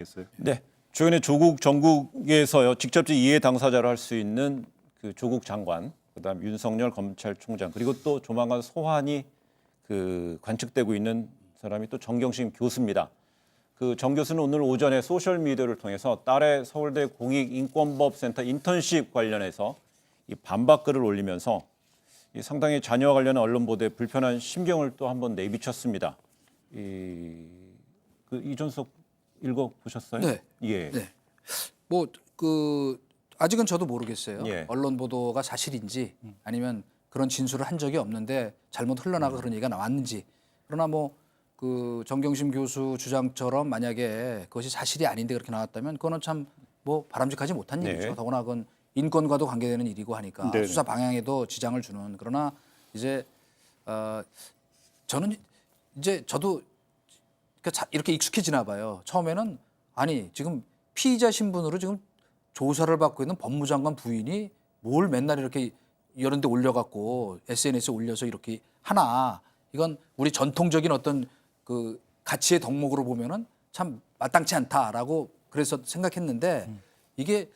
있어요. 네, 최근에 조국 정국에서요 직접적 이해 당사자를 할 수 있는 그 조국 장관, 그다음 윤석열 검찰총장, 그리고 또 조만간 소환이 그 관측되고 있는 사람이 또 정경심 교수입니다. 그 정 교수는 오늘 오전에 소셜 미디어를 통해서 딸의 서울대 공익인권법센터 인턴십 관련해서 이 반박 글을 올리면서 이 상당히 자녀와 관련한 언론 보도에 불편한 심경을 또 한번 내비쳤습니다. 이준석 읽어 보셨어요? 네. 예. 네. 뭐 그 아직은 저도 모르겠어요. 예. 언론 보도가 사실인지 아니면 그런 진술을 한 적이 없는데 잘못 흘러나가 그런 얘기가 나왔는지. 그러나 뭐 그 정경심 교수 주장처럼 만약에 그것이 사실이 아닌데 그렇게 나왔다면 그거는 참 뭐 바람직하지 못한 네. 일이죠. 더구나 그건 인권과도 관계되는 일이고 하니까 네네. 수사 방향에도 지장을 주는. 그러나 이제 저는 이제 저도 그러니까 이렇게 익숙해지나 봐요. 처음에는 아니 지금 피의자 신분으로 지금 조사를 받고 있는 법무장관 부인이 뭘 맨날 이렇게 이런 데 올려갖고 SNS에 올려서 이렇게 하나. 이건 우리 전통적인 어떤 그 가치의 덕목으로 보면은 참 마땅치 않다라고 그래서 생각했는데 이게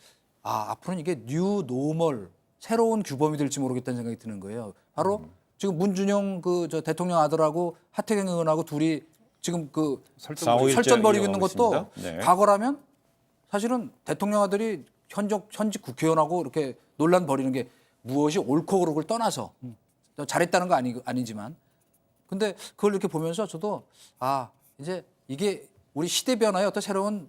앞으로는 이게 뉴 노멀 새로운 규범이 될지 모르겠다는 생각이 드는 거예요. 바로 지금 문준영 그 저 대통령 아들하고 하태경 의원하고 둘이 지금 그 설전 벌이고 있는 것도 네. 과거라면 사실은 대통령 아들이 현직 국회의원하고 이렇게 논란 벌이는 게 무엇이 옳고 그르고를 떠나서 잘했다는 거 아니지만 근데 그걸 이렇게 보면서 저도 이제 이게 우리 시대 변화의 어떤 새로운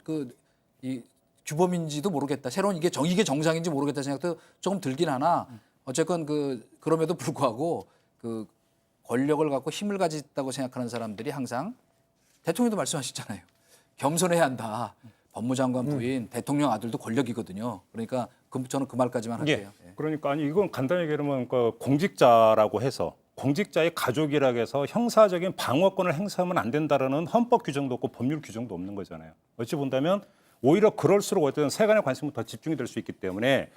이 규범인지도 모르겠다. 새로운 이게 정상인지 모르겠다 생각도 조금 들긴 하나 어쨌건 그럼에도 불구하고 그 권력을 갖고 힘을 가졌다고 생각하는 사람들이 항상 대통령도 말씀하셨잖아요. 겸손해야 한다. 법무장관 부인, 대통령 아들도 권력이거든요. 그러니까 저는 그 말까지만 할게요. 예. 그러니까 아니 이건 간단히 얘기하면 그 공직자라고 해서 공직자의 가족이라고 해서 형사적인 방어권을 행사하면 안 된다라는 헌법 규정도 없고 법률 규정도 없는 거잖아요. 어찌 본다면 오히려 그럴수록 어쨌든 세간의 관심이 더 집중이 될 수 있기 때문에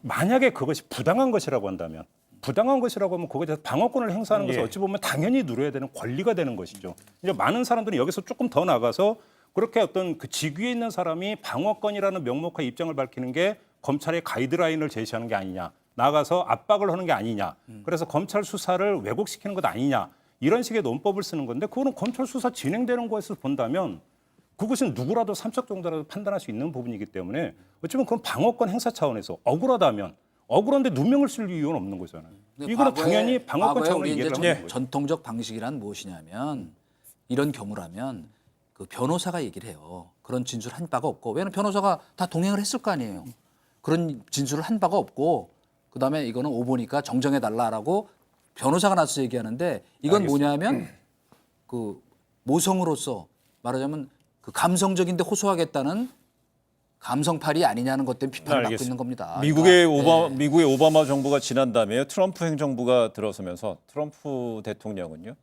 만약에 그것이 부당한 것이라고 한다면 부당한 것이라고 하면 그거에 대해서 방어권을 행사하는 것은 어찌 보면 당연히 누려야 되는 권리가 되는 것이죠. 이제 많은 사람들이 여기서 조금 더 나가서 그렇게 어떤 그 직위에 있는 사람이 방어권이라는 명목과 입장을 밝히는 게 검찰의 가이드라인을 제시하는 게 아니냐. 나가서 압박을 하는 게 아니냐. 그래서 검찰 수사를 왜곡시키는 것 아니냐. 이런 식의 논법을 쓰는 건데 그거는 검찰 수사 진행되는 것을 본다면 그것은 누구라도 삼척 정도라도 판단할 수 있는 부분이기 때문에 어쩌면 그건 방어권 행사 차원에서 억울하다면 억울한데 누명을 쓸 이유는 없는 거잖아요. 이거는 당연히 방어권 차원으로 이해를 하는 거죠. 전통적 방식이란 무엇이냐면 이런 경우라면 그 변호사가 얘기를 해요. 그런 진술을 한 바가 없고 왜냐하면 변호사가 다 동행을 했을 거 아니에요. 그런 진술을 한 바가 없고 그다음에 이거는 오보니까 정정해달라라고 변호사가 나서 얘기하는데 이건 뭐냐면 그 모성으로서 말하자면 그 감성적인데 호소하겠다는 감성팔이 아니냐는 것 때문에 비판을 받고 있는 겁니다. 미국의 오바마 정부가 지난 다음에 트럼프 행정부가 들어서면서 트럼프 대통령은요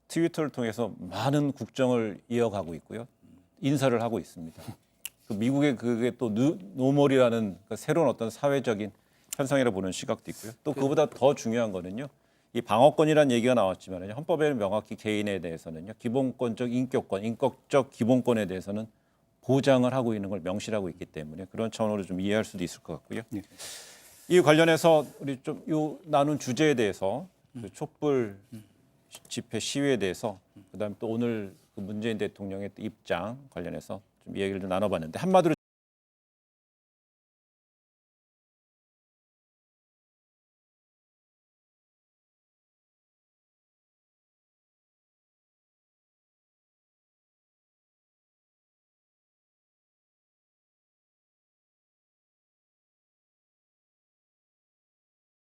트위터를 통해서 많은 국정을 이어가고 있고요 인사를 하고 있습니다. 미국의 그게 또 노멀이라는 새로운 어떤 사회적인 현상이라고 보는 시각도 있고요. 또 그보다 더 중요한 거는요. 이 방어권이라는 얘기가 나왔지만 헌법에는 명확히 개인에 대해서는요. 기본권적 인격권, 인격적 기본권에 대해서는 보장을 하고 있는 걸 명시하고 있기 때문에 그런 차원으로 좀 이해할 수도 있을 것 같고요. 이 관련해서 우리 좀 요 나눈 주제에 대해서 그 촛불 집회 시위에 대해서 그다음에 또 오늘 그 문재인 대통령의 또 입장 관련해서 좀 얘기를 좀 나눠봤는데 한마디로